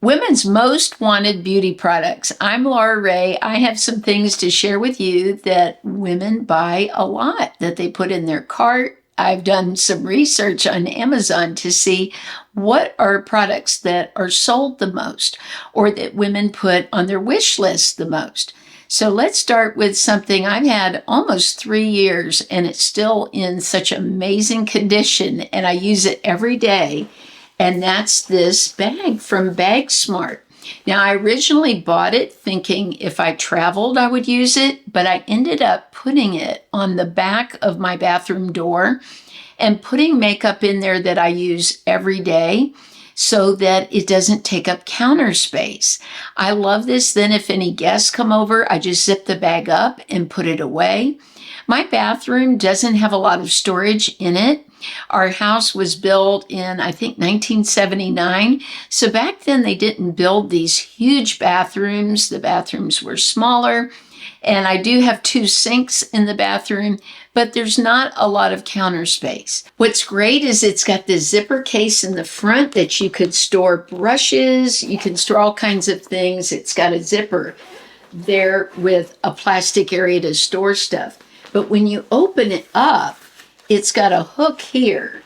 Women's most wanted beauty products. I'm Laura Ray. I have some things to share with you that women buy a lot, that they put in their cart. I've done some research on Amazon to see what are products that are sold the most or that women put on their wish list the most. So let's start with something I've had almost 3 years and it's still in such amazing condition and I use it every day. And that's this bag from Bag Smart. Now, I originally bought it thinking if I traveled, I would use it, but I ended up putting it on the back of my bathroom door and putting makeup in there that I use every day so that it doesn't take up counter space. I love this. Then if any guests come over, I just zip the bag up and put it away. My bathroom doesn't have a lot of storage in it. Our house was built in, I think, 1979. So back then they didn't build these huge bathrooms. The bathrooms were smaller. And I do have 2 sinks in the bathroom, but there's not a lot of counter space. What's great is it's got the zipper case in the front that you could store brushes. You can store all kinds of things. It's got a zipper there with a plastic area to store stuff. But when you open it up, it's got a hook here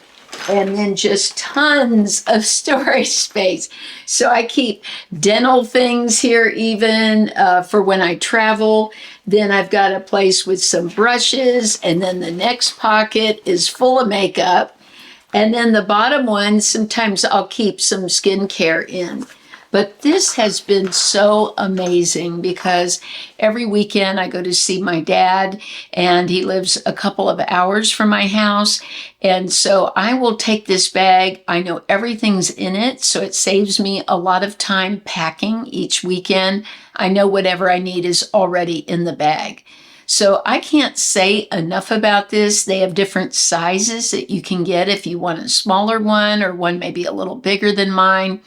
and then just tons of storage space. So I keep dental things here even for when I travel. Then I've got a place with some brushes, and then the next pocket is full of makeup. And then the bottom one, sometimes I'll keep some skincare in. But this has been so amazing because every weekend I go to see my dad and he lives a couple of hours from my house. And so I will take this bag. I know everything's in it, so it saves me a lot of time packing each weekend. I know whatever I need is already in the bag. So I can't say enough about this. They have different sizes that you can get if you want a smaller one or one maybe a little bigger than mine.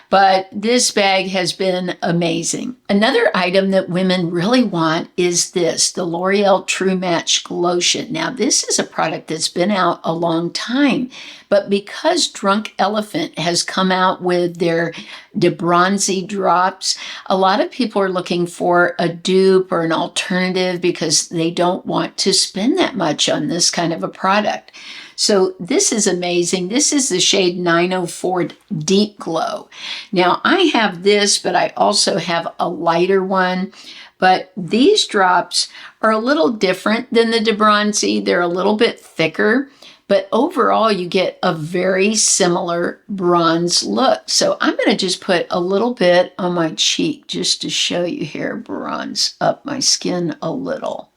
But this bag has been amazing. Another item that women really want is this, the L'Oreal True Match Lotion. Now, this is a product that's been out a long time, but because Drunk Elephant has come out with their debronzy drops, a lot of people are looking for a dupe or an alternative because they don't want to spend that much on this kind of a product. So this is amazing. This is the shade 904 Deep Glow. Now I have this, but I also have a lighter one. But these drops are a little different than the debronzy. They're a little bit thicker, but overall you get a very similar bronze look. So I'm going to just put a little bit on my cheek just to show you here, bronze up my skin a little.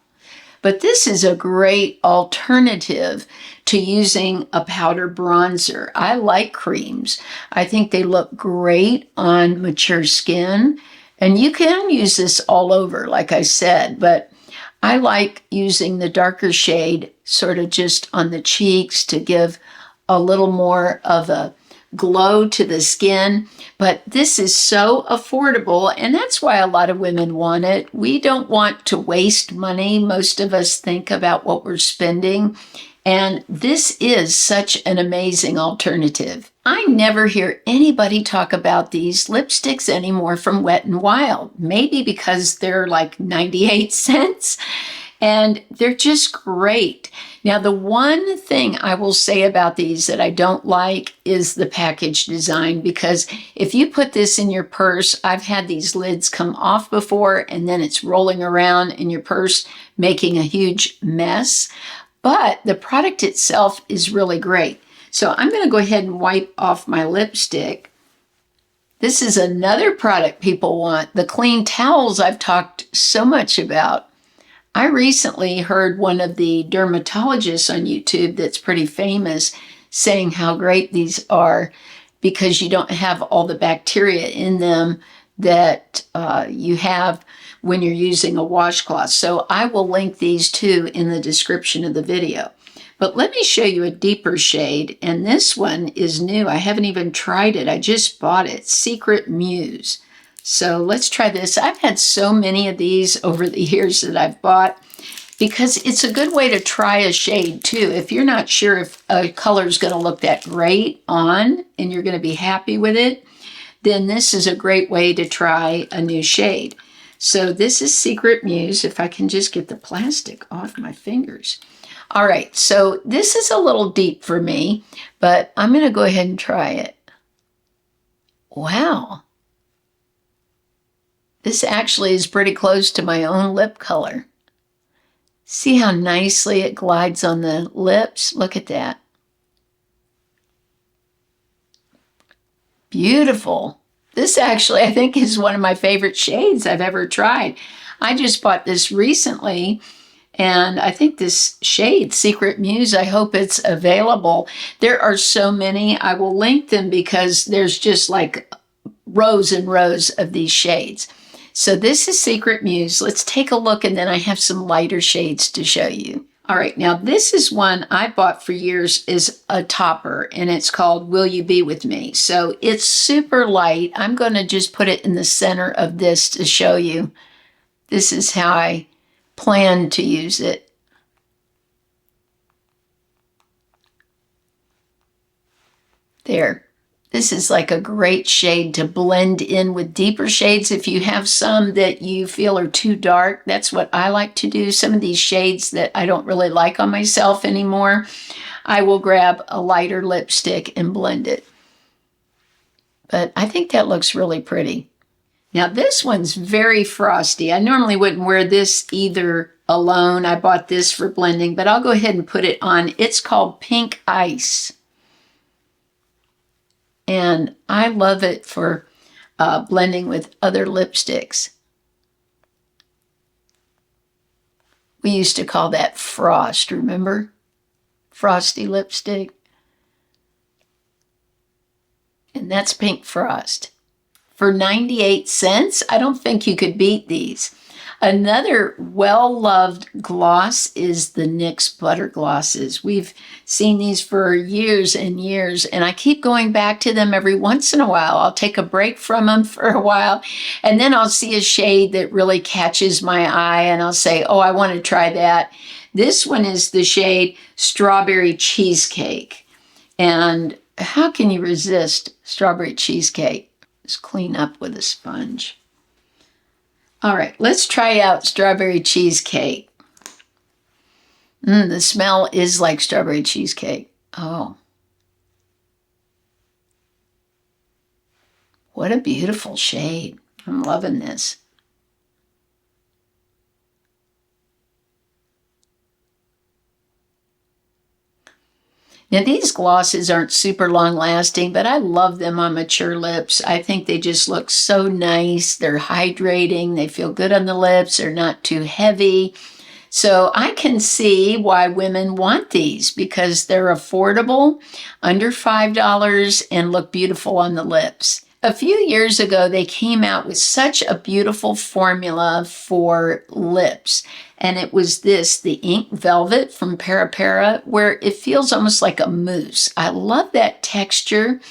But this is a great alternative to using a powder bronzer. I like creams. I think they look great on mature skin. And you can use this all over, like I said, but I like using the darker shade sort of just on the cheeks to give a little more of a glow to the skin. But this is so affordable, and that's why a lot of women want it. We don't want to waste money. Most of us think about what we're spending, and this is such an amazing alternative. I never hear anybody talk about these lipsticks anymore from Wet n Wild, maybe because they're like 98 cents. And they're just great. Now, the one thing I will say about these that I don't like is the package design, because if you put this in your purse, I've had these lids come off before and then it's rolling around in your purse, making a huge mess. But the product itself is really great. So I'm going to go ahead and wipe off my lipstick. This is another product people want, the clean towels I've talked so much about. I recently heard one of the dermatologists on YouTube that's pretty famous saying how great these are because you don't have all the bacteria in them that you have when you're using a washcloth. So I will link these too in the description of the video. But let me show you a deeper shade, and this one is new. I haven't even tried it. I just bought it, Secret Muse. So let's try this. I've had so many of these over the years that I've bought because it's a good way to try a shade too. If you're not sure if a color is going to look that great on and you're going to be happy with it, then this is a great way to try a new shade. So this is Secret Muse, if I can just get the plastic off my fingers. All right, so this is a little deep for me, but I'm going to go ahead and try it. Wow. This actually is pretty close to my own lip color. See how nicely it glides on the lips? Look at that. Beautiful. This actually, I think, is one of my favorite shades I've ever tried. I just bought this recently, and I think this shade, Secret Muse, I hope it's available. There are so many. I will link them because there's just like rows and rows of these shades. So this is Secret Muse. Let's take a look, and then I have some lighter shades to show you. All right, now this is one I bought for years, is a topper, and it's called Will You Be With Me? So it's super light. I'm going to just put it in the center of this to show you. This is how I plan to use it. There. This is like a great shade to blend in with deeper shades. If you have some that you feel are too dark, that's what I like to do. Some of these shades that I don't really like on myself anymore, I will grab a lighter lipstick and blend it. But I think that looks really pretty. Now this one's very frosty. I normally wouldn't wear this either alone. I bought this for blending, but I'll go ahead and put it on. It's called Pink Ice. And I love it for blending with other lipsticks. We used to call that Frost, remember? Frosty lipstick. And that's Pink Frost. For 98 cents, I don't think you could beat these. Another well-loved gloss is the NYX Butter Glosses. We've seen these for years and years, and I keep going back to them every once in a while. I'll take a break from them for a while, and then I'll see a shade that really catches my eye, and I'll say, oh, I want to try that. This one is the shade Strawberry Cheesecake. And how can you resist strawberry cheesecake? Just clean up with a sponge. All right, let's try out strawberry cheesecake. The smell is like strawberry cheesecake. Oh. What a beautiful shade. I'm loving this. Now, these glosses aren't super long lasting, but I love them on mature lips. I think they just look so nice. They're hydrating. They feel good on the lips. They're not too heavy. So I can see why women want these because they're affordable, under $5, and look beautiful on the lips. A few years ago, they came out with such a beautiful formula for lips. And it was the Ink Velvet from Para, where it feels almost like a mousse. I love that texture.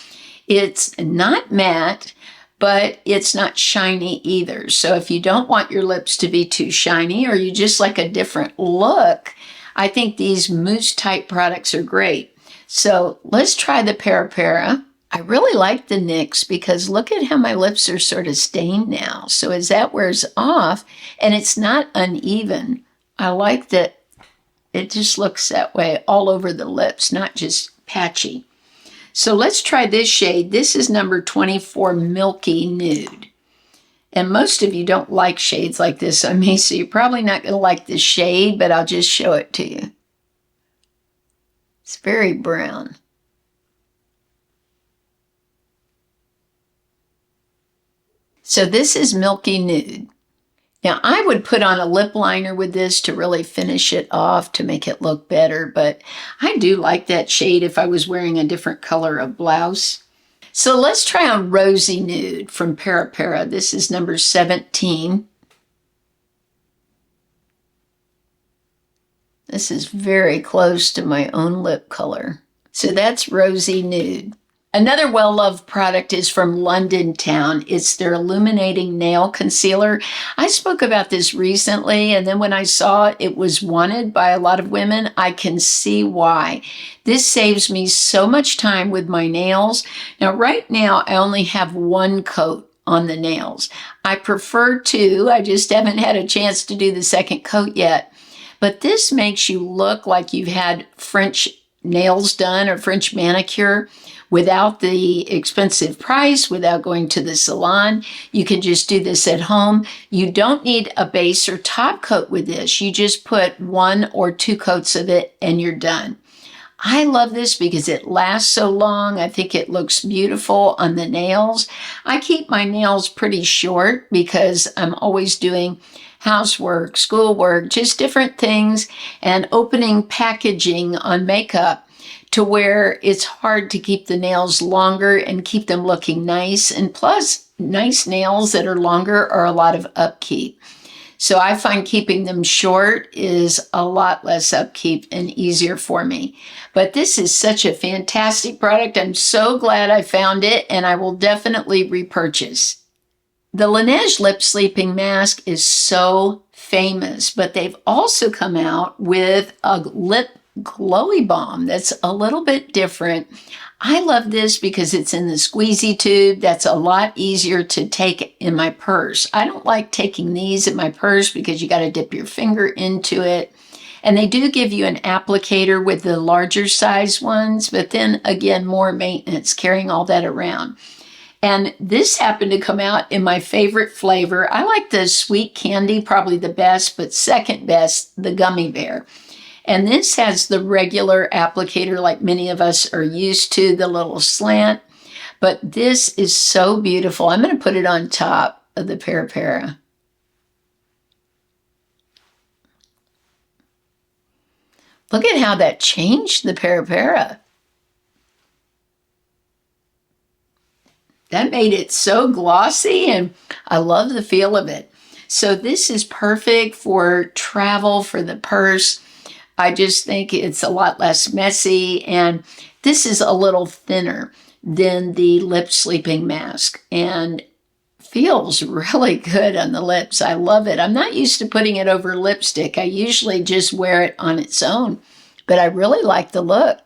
It's not matte, but it's not shiny either. So if you don't want your lips to be too shiny or you just like a different look, I think these mousse type products are great. So let's try the Para. I really like the NYX because look at how my lips are sort of stained now. So as that wears off, and it's not uneven, I like that it just looks that way all over the lips, not just patchy. So let's try this shade. This is number 24, Milky Nude. And most of you don't like shades like this on me, so you're probably not going to like this shade, but I'll just show it to you. It's very brown. So this is Milky Nude. Now I would put on a lip liner with this to really finish it off to make it look better, but I do like that shade if I was wearing a different color of blouse. So let's try on Rosy Nude from Para. This is number 17. This is very close to my own lip color. So that's Rosy Nude. Another well-loved product is from London Town. It's their Illuminating Nail Concealer. I spoke about this recently, and then when I saw it was wanted by a lot of women, I can see why. This saves me so much time with my nails. Now, right now, I only have one coat on the nails. I prefer two. I just haven't had a chance to do the second coat yet. But this makes you look like you've had French nails done or French manicure without the expensive price, without going to the salon. You can just do this at home. You don't need a base or top coat with this. You just put 1 or 2 coats of it and you're done. I love this because it lasts so long. I think it looks beautiful on the nails. I keep my nails pretty short because I'm always doing housework, schoolwork, just different things, and opening packaging on makeup to where it's hard to keep the nails longer and keep them looking nice. And plus, nice nails that are longer are a lot of upkeep. So I find keeping them short is a lot less upkeep and easier for me. But this is such a fantastic product. I'm so glad I found it, and I will definitely repurchase. The Laneige Lip Sleeping Mask is so famous, but they've also come out with a lip glowy balm that's a little bit different. I love this because it's in the squeezy tube. That's a lot easier to take in my purse. I don't like taking these in my purse because you got to dip your finger into it. And they do give you an applicator with the larger size ones, but then again, more maintenance carrying all that around. And this happened to come out in my favorite flavor. I like the sweet candy, probably the best, but second best, the gummy bear. And this has the regular applicator like many of us are used to, the little slant. But this is so beautiful. I'm going to put it on top of the Para. Look at how that changed the Para. That made it so glossy, and I love the feel of it. So this is perfect for travel, for the purse. I just think it's a lot less messy, and this is a little thinner than the lip sleeping mask and feels really good on the lips. I love it. I'm not used to putting it over lipstick. I usually just wear it on its own, but I really like the look.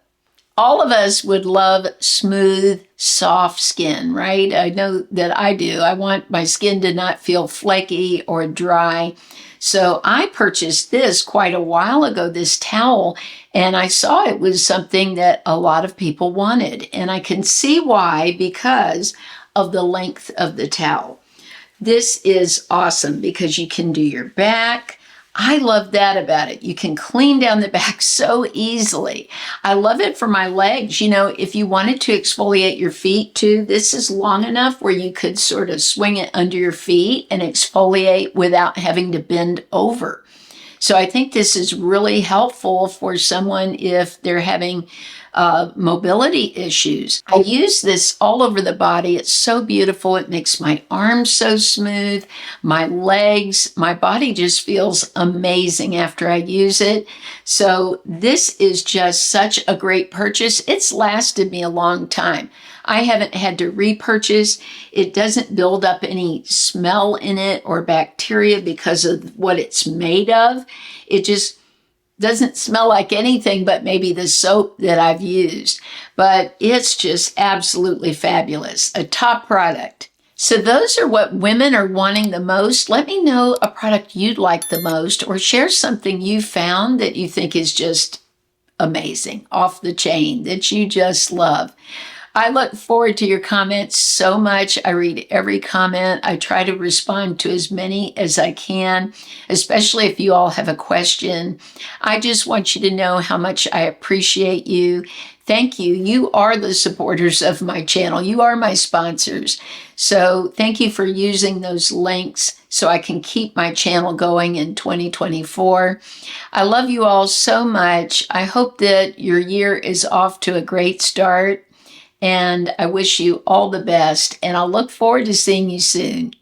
All of us would love smooth, soft skin, right? I know that I do. I want my skin to not feel flaky or dry. So I purchased this quite a while ago, this towel, and I saw it was something that a lot of people wanted. And I can see why, because of the length of the towel. This is awesome because you can do your back. I love that about it. You can clean down the back so easily. I love it for my legs. You know, if you wanted to exfoliate your feet too, this is long enough where you could sort of swing it under your feet and exfoliate without having to bend over. So I think this is really helpful for someone if they're having mobility issues. I use this all over the body. It's so beautiful. It makes my arms so smooth, my legs, my body just feels amazing after I use it. So this is just such a great purchase. It's lasted me a long time. I haven't had to repurchase. It doesn't build up any smell in it or bacteria because of what it's made of. It just doesn't smell like anything but maybe the soap that I've used. But it's just absolutely fabulous. A top product. So those are what women are wanting the most. Let me know a product you'd like the most, or share something you found that you think is just amazing, off the chain, that you just love. I look forward to your comments so much. I read every comment. I try to respond to as many as I can, especially if you all have a question. I just want you to know how much I appreciate you. Thank you. You are the supporters of my channel. You are my sponsors. So thank you for using those links so I can keep my channel going in 2024. I love you all so much. I hope that your year is off to a great start. And I wish you all the best, and I'll look forward to seeing you soon.